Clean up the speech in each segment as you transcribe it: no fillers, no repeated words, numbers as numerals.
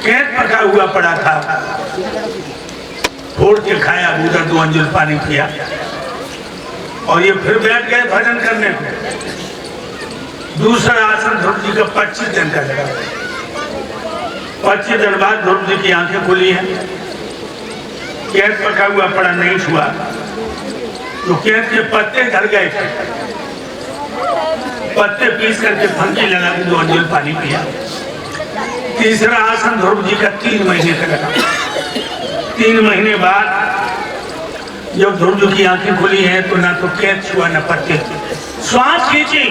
कैद पका हुआ पड़ा था, फोड़ के खाया, उधर 2 अंजुल पानी पिया और ये फिर बैठ गए भजन करने को। दूसरा आसन ध्रुव जी का 25 दिन का लगा। 25 दिन बाद ध्रुव जी की आंखें खुली हैं। कैद पका हुआ पड़ा नहीं छुआ तो कैद के पत्ते धर गए थे, पत्ते पीस करके फंकी लगा के 2 अंजुल पानी पिया। तीसरा आसन ध्रुव जी का 3 महीने का लगा। 3 महीने बाद जब ध्रुव जी की आंखें खुली हैं तो ना तो कैद छुआ ना पत्ते, श्वास खींची,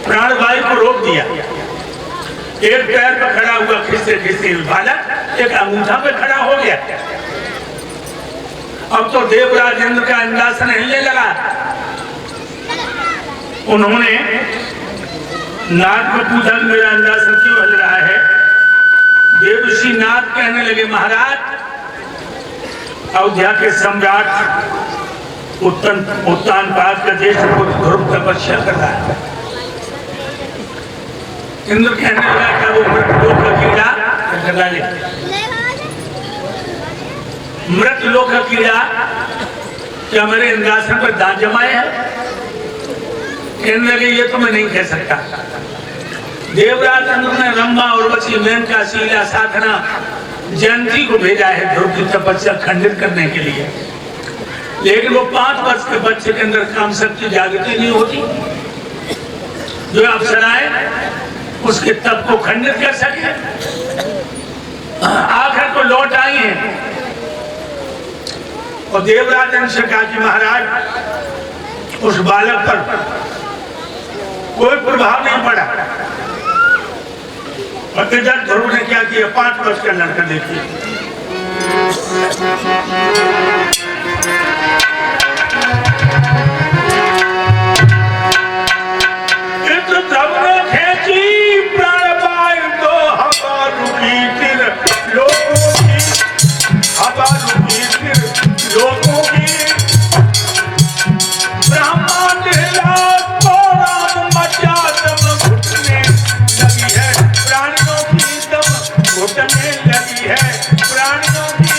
प्राणवायु को रोक दिया। एक पैर पर खड़ा हुआ, खींचते खींचते बालक एक अंगूठा पे खड़ा हो गया। अब तो देवराज इंद्र का इंद्रासन हिलने लगा। उन्होंने नाथ को पूछा मेरा इंद्रासन क्यों हिल रहा है। देवर्षि नाथ कहने लगे महाराज अयोध्या के सम्राट उत्तानपाद का देश ध्रुव तपस्या कर रहा है। इंद्र कहने लगा क्या वो मृतलोक का कीड़ा, मृतलोक का कीड़ा क्या मेरे इंद्रासन पर दांत जमाए है। कहने लगे ये तो मैं नहीं कह सकता। देवराज इंद्र ने रंभा, उर्वशी, मेनका, शीला, साधना, जयंती को भेजा है ध्रुव की तपस्या खंडित करने के लिए, लेकिन वो 5 वर्ष के बच्चे के अंदर काम शक्ति जागृति नहीं होती जो अप्सराएं उसके तप को खंडित कर सके। आखिर को लौट आई हैं और देवराज से कहा कि महाराज उस बालक पर कोई प्रभाव नहीं पड़ा। और ध्रुव ने क्या किया, 5 वर्ष का लड़का देखिए। ध्रुव ने खेची प्राणवायु तो हवा रुकी फिर लोगों की, हवा रुकी फिर लोगों की। ब्रह्मांड हिला तो राम मचा, दम घुटने लगी है प्राणियों की, दम घुटने लगी है प्राणियों की।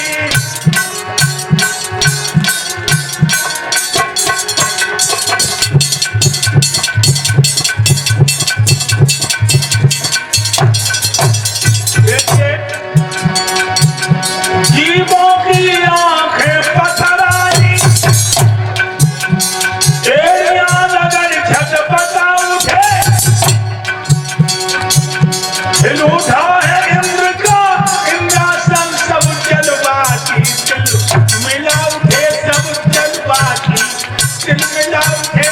जीवों की आंखें पत्थर आई, एड़ियां लगन छटपटा उठे, हिल उठा है इंद्र का इंद्रासन, सब जलवाती दिल मिला उठे, सब जलवाती दिल मिला उठे।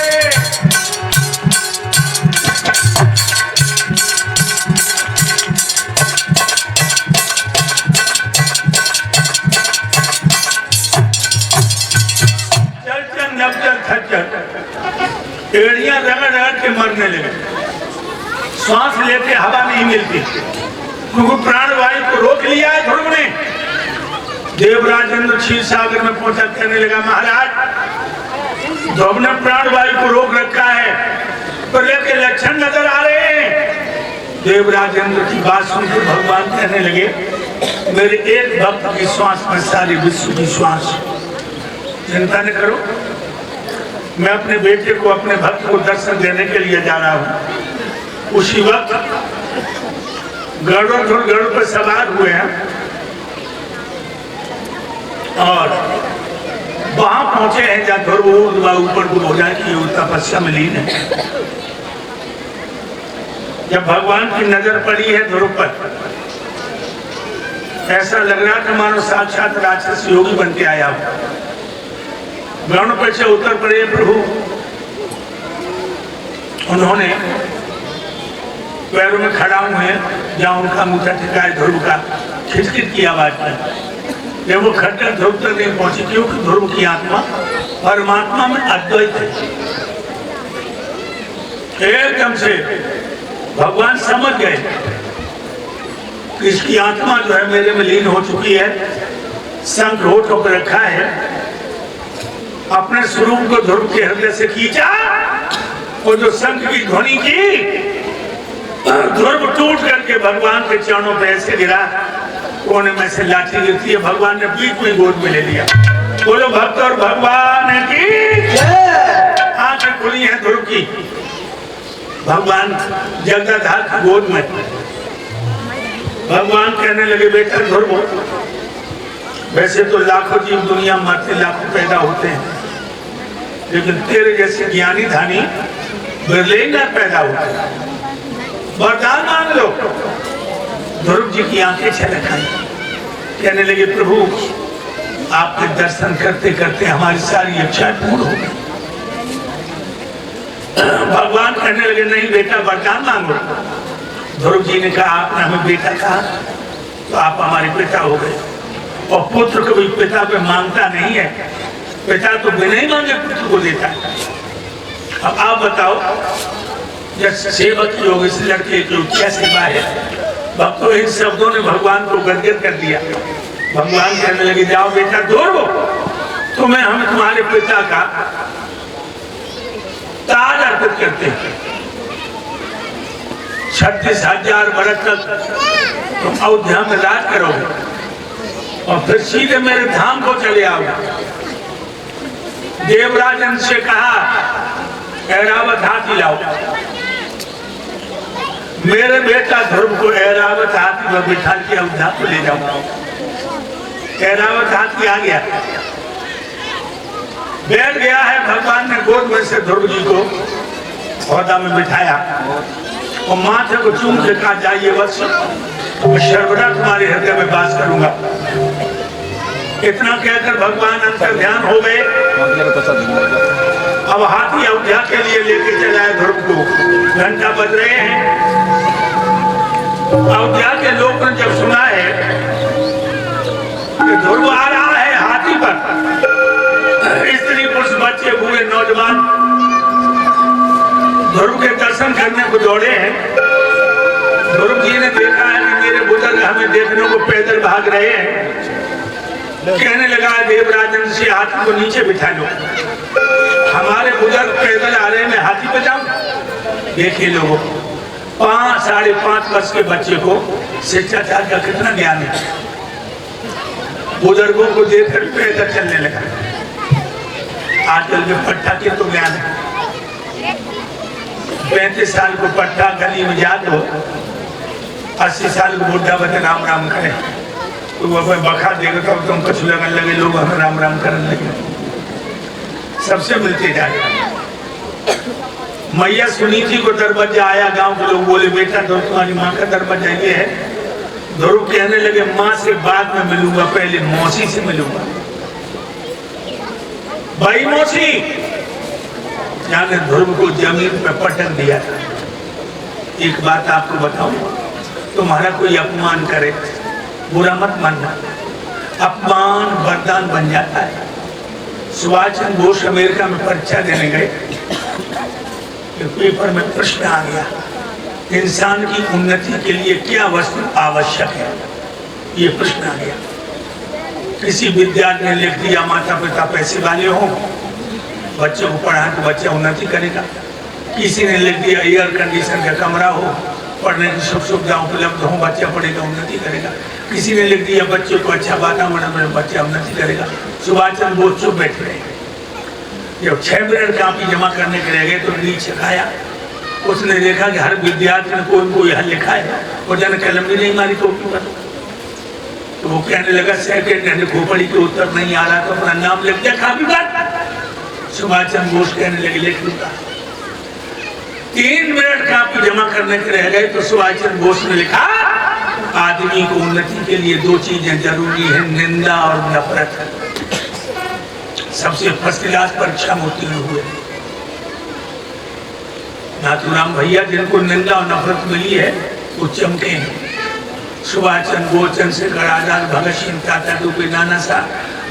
एड़ियां रगड़ रगड़ के मरने लगे, सांस लेते हवा नहीं मिलती क्योंकि प्राणवायु को रोक लिया है ध्रुव ने। देवराज इंद्र क्षीर सागर में पहुंचा, कहने लगा महाराज ध्रुव ने प्राणवायु को रोक रखा है, प्रलय के लक्षण नजर आ रहे हैं। देवराज इंद्र की बात सुनकर भगवान कहने लगे मेरे एक भक्त की श्वास में सारी विश्व की श्वास, चिंता न करो, मैं अपने बेटे को, अपने भक्त को दर्शन देने के लिए जा रहा हूं। उसी वक्त गरुड़ पर सवार हुए हैं और वहां पहुंचे हैं जहां ध्रुव ऊपर को हो जाए कि तपस्या में लीन है। जब भगवान की नजर पड़ी है ध्रुव पर, ऐसा लग रहा था मानो साक्षात राक्षस योगी बन के आया हो। गरुड़ पर से उतर पड़े प्रभु, उन्होंने पैरों में खड़ा हुए जहां उनका मुद्दा ठिकाए ध्रुव का, खिचखिच की आवाज में। जब वो खटकर ध्रुव तक नहीं पहुंची क्योंकि ध्रुव की आत्मा परमात्मा में अद्वैत है। एकदम से भगवान समझ गए कि इसकी आत्मा जो है मेरे में लीन हो चुकी है, शंख होठ होकर रखा है। अपने स्वरूप को ध्रुव के हृदय से खींचा और जो शंख की ध्वनि की ध्रुव टूट करके भगवान के चरणों पे ऐसे गिरा, कोने में से लाठी गिरती है, भगवान ने बीच में गोद में ले लिया। बोलो भक्त और भगवान की आंखें खुली हैं ध्रुव की। भगवान जगदाधार की गोद में। भगवान कहने लगे बेटा ध्रुव, वैसे तो लाखों जीव दुनिया मरते लाखों पैदा होते हैं, लेकिन तेरे जैसे ज्ञानी धानी बिरले न पैदा होते। वरदान मांग लो। ध्रुव जी की आंखें छलक आई, कहने लगे प्रभु आपके दर्शन करते करते हमारी सारी इच्छाएं पूर्ण हो गई। भगवान कहने लगे नहीं बेटा वरदान मांगो। ध्रुव जी ने कहा आपने हमें बेटा कहा तो आप हमारे पिता हो गए, और पुत्र कभी पिता पे मांगता नहीं है, पिता तो बिना ही मांगे पुत्र को देता है। अब आप बताओ जब सेवक योग इस लड़के की क्या सेवा है। भक्तों इन शब्दों ने भगवान को गदगद कर दिया। भगवान कहने लगे जाओ बेटा ध्रुव, तुम्हें हम तुम्हारे पिता का ताज अर्पित करते हैं। 36,000 वर्ष तक तुम अयोध्या में राज करोगे और फिर सीधे मेरे धाम को चले आओगे। देवराजन से कहा ऐरावत हाथी लाओ। मेरे बेटा ध्रुव को ऐरावत हाथी में बिठा के अयोध्या को ले जाओ। ऐरावत हाथी आ गया, बैठ गया है। भगवान ने गोद में से ध्रुव जी को पौधा में बिठाया और माथे को चूम के कहा जाइए वत्स, मैं सर्वदा तुम्हारे हृदय में वास करूंगा। इतना कहकर भगवान अंतर ध्यान हो गए। अब हाथी अयोध्या के लिए लेके चला है ध्रुव को। घंटा बज रहे हैं। अयोध्या के लोग ने जब सुना है कि ध्रुव आ रहा है हाथी पर, स्त्री पुरुष बच्चे बूढ़े नौजवान ध्रुव के दर्शन करने को दौड़े हैं। ध्रुव जी ने देखा है कि मेरे बुजुर्ग हमें देखने को पैदल भाग रहे हैं। कहने लगा देवराजन से हाथी को नीचे बिठा लो, हमारे बुजुर्ग पैदल आ रहे हैं, मैं हाथी पे जाऊं। देखिए लोगों, 5 साढ़े 5 वर्ष के बच्चे को शिष्टाचार का कितना ज्ञान है। बुजुर्गों को देखकर पैदल चलने लगा। आजकल के पट्टा के तो ज्ञान है। 35 साल को पट्टा गली में जा तो 80 साल को बुढ़ा बता राम राम करे तो वह बखा देगा तो तुम कुछ लगन लगे, लोग हमें राम राम करने लगे। सबसे मिलते जाए। मैया सुनीति को दरवाजा आया, गांव के लोग बोले बेटा तो तुम्हारी माँ का दरवाजा ये है। ध्रुव कहने लगे माँ से बाद में मिलूंगा, पहले मौसी से मिलूंगा। भाई मौसी जाने ध्रुव को जमीन पे पटक दिया था। एक बात आपको बताऊं, तुम्हारा कोई अपमान करे बुरा मत मानना, अपमान वरदान बन जाता है। सुभाष चंद्र बोस अमेरिका में परीक्षा देने गए, पेपर में प्रश्न आ गया इंसान की उन्नति के लिए क्या वस्तु आवश्यक है। ये प्रश्न आ गया। किसी विद्यार्थी ने लिख दिया माता पिता पैसे वाले हों, बच्चे को पढ़ा तो बच्चा उन्नति करेगा। किसी ने लिख दिया एयर कंडीशन का कमरा हो, पढ़ने की सुख सुविधा उपलब्ध हो, बच्चा पढ़ेगा उन्नति करेगा। किसी ने लिख दिया बच्चे को अच्छा वातावरण में, बच्चा उन्नति करेगा। सुभाष चंद्र बोस चुप बैठ रहे। जब 6 मिनट कापी जमा करने के रह गए तो नीचे खाया। उसने देखा कि हर विद्यार्थी ने कोई कोई हल लिखा है और जन कलम भी नहीं मारी कॉपी पर। तो वो कहने लगा सेकंड हैंड खोपड़ी के उत्तर नहीं आ रहा तो अपना नाम लिख दिया कापी पर। सुभाष चंद्र बोस कहने लगे लिख लूंगा। 3 मिनट कापी जमा करने के रह गए तो सुभाष चंद्र बोस ने लिखा आदमी को उन्नति के लिए 2 चीजें जरूरी है, निंदा और नफरत। सबसे फर्स्ट क्लास परीक्षा में उत्तीर्ण हुए नाथुराम भैया, जिनको निंदा और नफरत मिली है वो चमके हैं। सुभाष चंद्र बोस, चंद्रशेखर आजाद, भगत सिंह, टाटा टोपे, नाना साहब,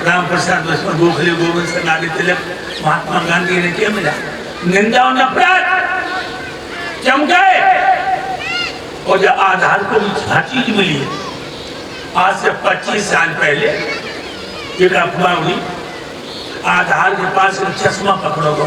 राम प्रसाद, लक्ष्मण गोखले, गोविंद सरनाडी तिलक, महात्मा गांधी ने क्या मिला? निंदा और नफरत। चमके। और जब आधार को हर चीज मिली है। आज से 25 साल पहले एक अफवाह हुई आधार के पास चश्मा पकड़ोगे